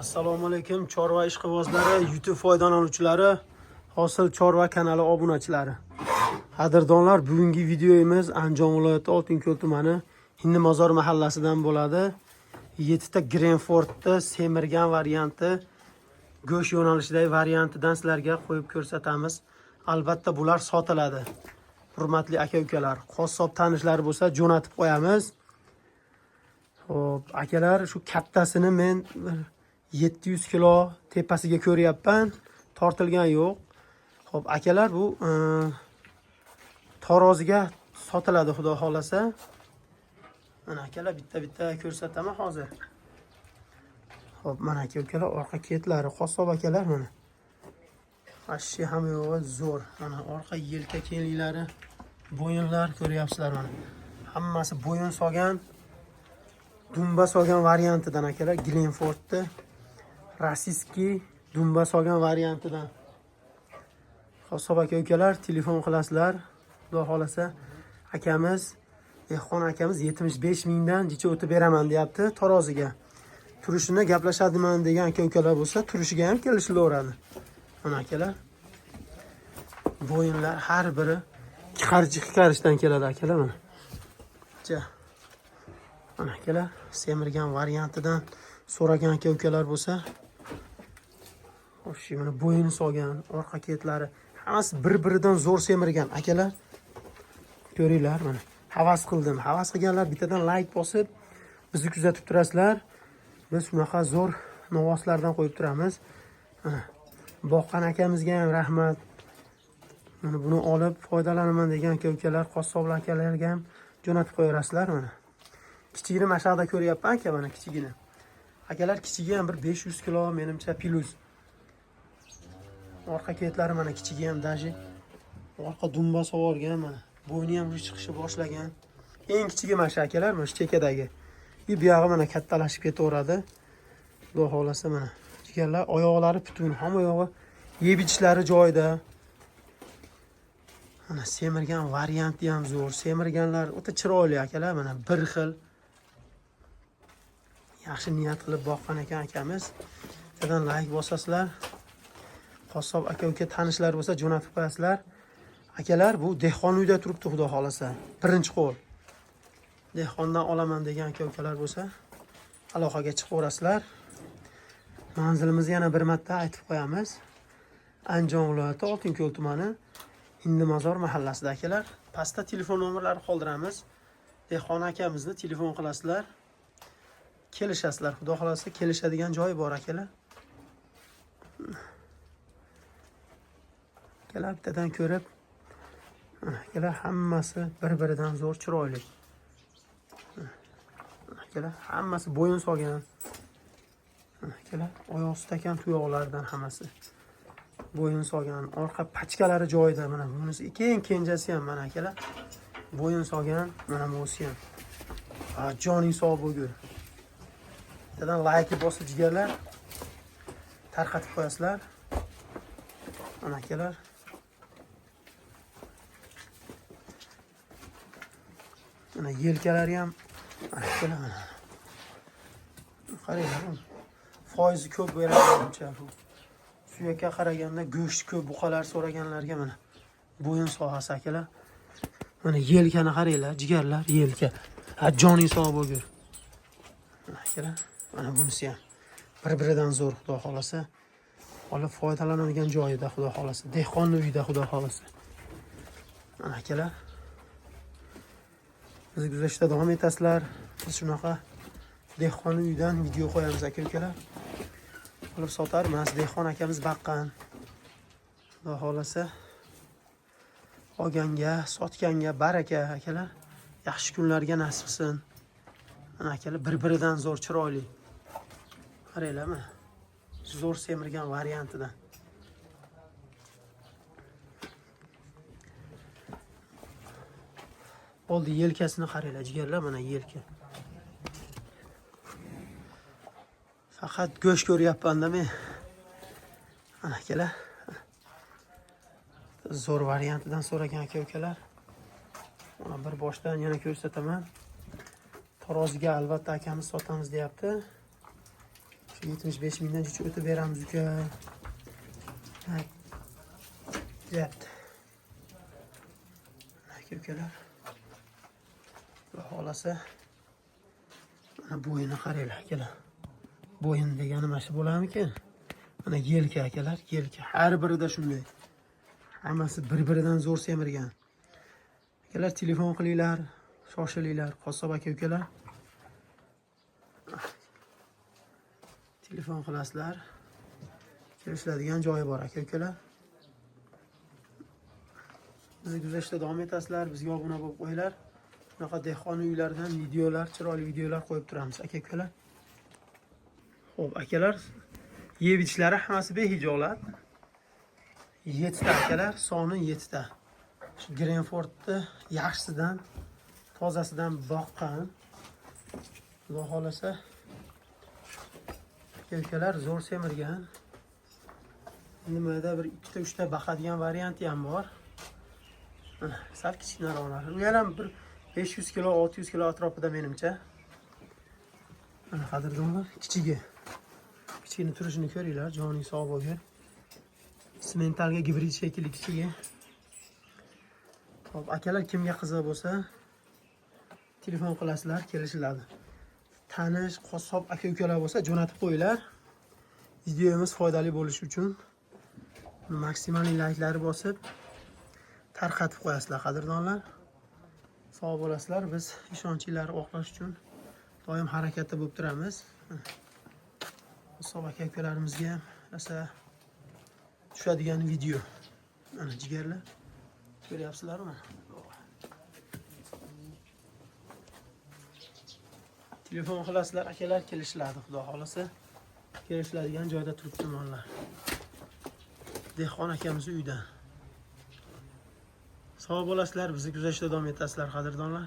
Assalomu alaykum chorva ishqibozlari, YouTube foydalanuvchilari, hosil chorva kanali obunachilari. Qadrdonlar, bugungi videomiz Andijon viloyati Oltinko'l tumani Hindimozor mahallasidan bo'ladi. 7 ta Grenfordda semirgan varianti, go'sht yo'nalishidagi variantidan sizlarga qo'yib ko'rsatamiz. Albatta bular sotiladi. Hurmatli aka-ukalar, qassob tanishlari bo'lsa jo'natib qo'yamiz. Xo'p, akalar, shu kattasini men 700 kilo tepasiga ko'ryapman. Tortilgan yo'q. Xo'p, akalar, bu taroziga sotiladi, xudo xolasa. Mana akalar, bitta ko'rsataman hozir. Xo'p, mana aka-ukalar, orqa ketlari, qassob akalar mana. Ashshi ham yo'g'i zo'r. Mana orqa yelka kenglari, bo'yinlar ko'ryapsizlar mana. Hammasi bo'yin solgan, dumba solgan variantidan akalar, Glenfordda rossiyskiy dumba solgan variantidan. Qassob aka-ukalar, telefon qilasizlar. Xudo xolasa, akamiz, Dehqon akamiz 75 mingdan jicha o'tib beraman deyapti taroziga. Turishini gaplashadiman degan aka-ukalar bo'lsa, turishiga ham kelishilaveradi. Mana akalar, bo'yinlar har biri qarishdan keladi akalar mana. Mana akalar, semirgan variantidan so'ragan aka-ukalar bo'lsa, xo'sh, mana bo'yini solgan, orqa ketlari hammasi bir-biridan zo'r semirgan akalar. Ko'ringlar mana. Havas qildim. Havas qilganlar bittadan like bosib, bizni kuzatib turasizlar. Biz shunaqa zo'r novoslardan qo'yib turamiz. Mana boqqan akamizga ham rahmat. Mana buni olib foydalanaman degan aka-ukalar, qassoblar akalarga ham jo'natib qo'yarasizlar mana. Kichigini mashaqda ko'ryapman aka, mana kichigini. Akalar, kichigi ham bir 500 kilo menimcha plus. Orqa ketlari mana kichigi ham daji. Orqa dumba sovorgan mana. Bo'yni ham chiqishni boshlagan. Eng kichigi mana akalar, mana chekadagi. Bu yog'i mana kattalashib ketaveradi. Xudo xolasa mana. Jigarlar, oyoqlari butun, hamma yog'i yeb ichishlari joyida. Mana semirgan varianti ham zo'r. Semirganlar o'ta chiroyli akalar, mana bir xil. Yaxshi niyat qilib boqqan ekan akamiz. Bittadan like bosasizlar. Qassob aka-uka tanishlar bo'lsa jo'natib qo'yasizlar. Akalar, bu Dehqon uyda turibdi, xudo xolasa. Birinchi qo'l. Dehqondan olaman degan aka-ukalar bo'lsa, aloqaga chiqaverasizlar. Manzilimizni yana bir marta aytib qo'yamiz. Andijon viloyati Oltinko'l tumani Hindimozor mahallasida akalar. Pastda telefon nomerlari qoldiramiz. Dehqon akamizni telefon qilasizlar. Kelishasizlar. Xudo xolasa kelishadigan joyi bor akalar. Akalar, bittadan ko'rib, akalar, hammasi bir-biridan zo'r chiroyli. Akalar, hammasi bo'yin solgan. Akalar, oyoq stakan tuyoqlardan hammasi bo'yin solgan. Orqa pachkalari joyida mana. Bunisi kenjasi ham mana akalar. Bo'yin solgan, mana bunisi ham. Joning sog' bo'lgur. Bittadan like bosib jigarlar, tarqatib qo'yasizlar. Mana akalar. Mana yelkalari ham mana. Qaranglar. Foizi ko'p beradigancha bu. Suyakka qaraganda go'sht ko'p buqalar so'raganlarga mana bo'yin sohasi akalar. Mana yelkani qaranglar, jigarlar, yelka. Joning sog' bo'lgur. Akalar, mana bunisi ham bir-biridan zo'r, xudo xolasa. Olib foydalanadigan joyida, xudo xolasa. Dehqon uyida, xudo xolasa. Mana akalar, biz kuzatishda davom etasizlar. Biz shunaqa Dehqon uydan video qo'yamiz aka-ukalar. Olib sotar, mana Dehqon akamiz baqqan. Xudo xolasa olganga, sotganga baraka akalar. Yaxshi kunlarga nasib qilsin. Mana akalar, bir-biridan zo'r chiroyli. Qaranglar mana. Zo'r semirgan variantidan. Oldi yelkasini qaranglar, jigarlar, mana yelka. Faqat go'sht ko'ryapman-da men. Mana akalar. Zo'r variantidan so'ragan aka-ukalar. Mana bir boshdan yana ko'rsataman. Taroziga albatta akamiz sotamiz deyapti. 75 mingdan jicha o'tib beramiz uka. Yapti. Aka ukalar. Xudo xolasa mana bo'yini qaranglar akalar. Bo'yin degani mana shu bo'larmikin? Mana yelka akalar, yelka. Har birida shunday. Hammasi bir-biridan zo'r semirgan. Akalar telefon qilinglar, shoshilinglar, Qassob aka ukalar. Telefon qilasizlar. Kelishadigan joyi bor aka ukalar. Bizni kuzatishda davom etasizlar, bizga obuna bo'lib qo'yinglar. Bunaqa dehqon uylaridan videolar, chiroyli videolar qo'yib turamiz aka ukalar. Xo'p, akalar, yeb ichishlari hammasi behijolat. 7 ta akalar, soni 7 ta. Shu Grenfordni yaxshisidan, tozasidan boqqan. Xudo xolasa aka-ukalar zo'r semirgan. Nimada bir 2 ta 3 ta baqadigan varianti ham bor. Sal kichikroqlar. U ham bir 500 kilo, 600 kilo atrofida menimcha. Mana qadrdonlar, kichigi. Kichigini turishini ko'ringlar, joning sog' bo'lgan. Simentalga gibrid shekilli kichigi. Xo'p, akalar kimga qiziq bo'lsa, telefon qilasizlar, kelishiladi. Tanish, qassob aka-ukalar bo'lsa, jo'natib qo'yinglar. Videomiz foydali bo'lishi uchun maksimal layklari bosib tarqatib qo'yasizlar, qadrdonlar. Sog' bo'lasizlar. Biz ishonchinglarni oqlash uchun doim harakatda bo'lib turamiz. Qassob aka-ukalarimizga rosa tushadigan video. Mana jigarlar. Ko'ryapsizlarmi? Telefon qilasizlar, akalar kelishiladi, xudo xolasa. Kelishiladigan joyda turibdi mollar. Dehqon akamiz uyda. Sog' bo'lasizlar, bizni kuzatishda davom etasizlar, qadrdonlar.